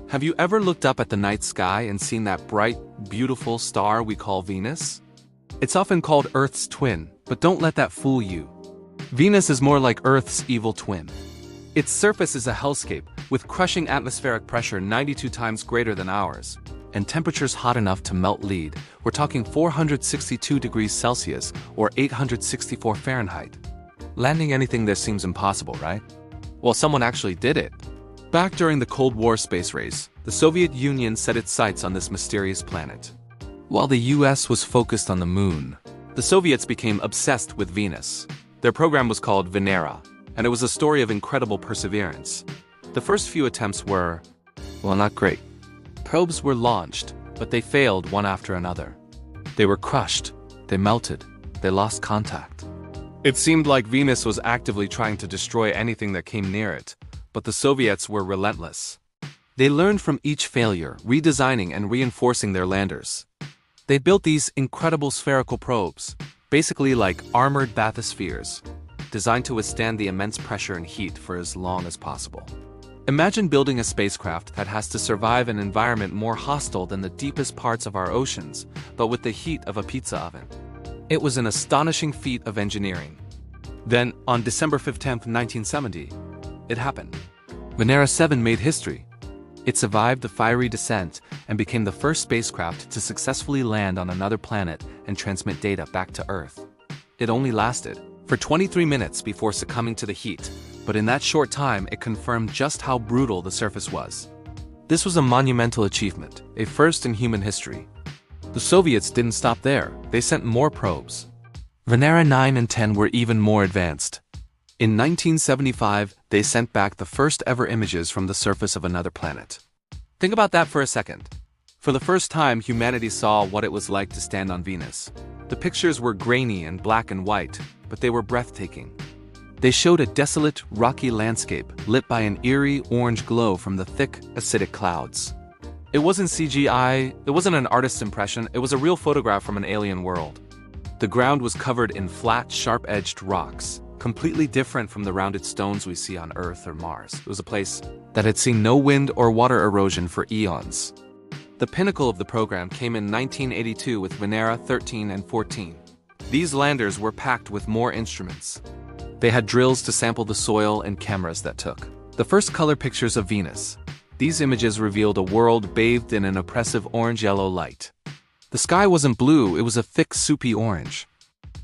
Have you ever looked up at the night sky and seen that bright, beautiful star we call Venus? It's often called Earth's twin, but don't let that fool you. Venus is more like Earth's evil twin. Its surface is a hellscape, with crushing atmospheric pressure 92 times greater than ours, and temperatures hot enough to melt lead. We're talking 462 degrees Celsius or 864 Fahrenheit. Landing anything there seems impossible, right? Well, someone actually did it. Back during the Cold War space race, the Soviet Union set its sights on this mysterious planet. While the US was focused on the moon, the Soviets became obsessed with Venus. Their program was called Venera, and it was a story of incredible perseverance. The first few attempts were, well, not great. Probes were launched, but they failed one after another. They were crushed, they melted, they lost contact. It seemed like Venus was actively trying to destroy anything that came near it, but the Soviets were relentless. They learned from each failure, redesigning and reinforcing their landers. They built these incredible spherical probes, basically like armored bathyspheres, designed to withstand the immense pressure and heat for as long as possible. Imagine building a spacecraft that has to survive an environment more hostile than the deepest parts of our oceans, but with the heat of a pizza oven. It was an astonishing feat of engineering. Then, on December 15, 1970, it happened. Venera 7 made history. It survived the fiery descent and became the first spacecraft to successfully land on another planet and transmit data back to Earth. It only lasted for 23 minutes before succumbing to the heat, but in that short time it confirmed just how brutal the surface was. This was a monumental achievement, a first in human history. The Soviets didn't stop there. They sent more probes. Venera 9 and 10 were even more advanced. In 1975, they sent back the first ever images from the surface of another planet. Think about that for a second. For the first time, humanity saw what it was like to stand on Venus. The pictures were grainy and black and white, but they were breathtaking. They showed a desolate, rocky landscape lit by an eerie orange glow from the thick, acidic clouds. It wasn't CGI, it wasn't an artist's impression, it was a real photograph from an alien world. The ground was covered in flat, sharp-edged rocks, completely different from the rounded stones we see on Earth or Mars. It was a place that had seen no wind or water erosion for eons. The pinnacle of the program came in 1982 with Venera 13 and 14. These landers were packed with more instruments. They had drills to sample the soil and cameras that took the first color pictures of Venus. These images revealed a world bathed in an oppressive orange-yellow light. The sky wasn't blue, it was a thick, soupy orange.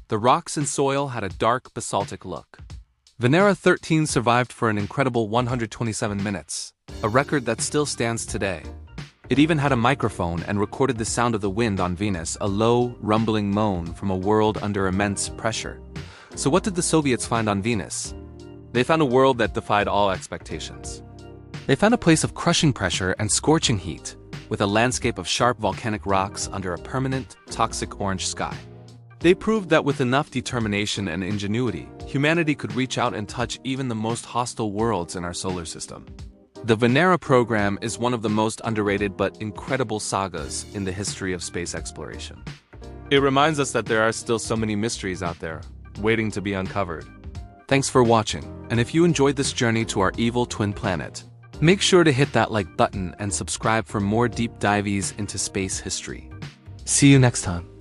The rocks and soil had a dark, basaltic look. Venera 13 survived for an incredible 127 minutes, a record that still stands today. It even had a microphone and recorded the sound of the wind on Venus, a low, rumbling moan from a world under immense pressure. So what did the Soviets find on Venus? They found a world that defied all expectations. They found a place of crushing pressure and scorching heat, with a landscape of sharp volcanic rocks under a permanent, toxic orange sky. They proved that with enough determination and ingenuity, humanity could reach out and touch even the most hostile worlds in our solar system. The Venera program is one of the most underrated but incredible sagas in the history of space exploration. It reminds us that there are still so many mysteries out there, waiting to be uncovered. Thanks for watching, and if you enjoyed this journey to our evil twin planet, make sure to hit that like button and subscribe for more deep dives into space history. See you next time.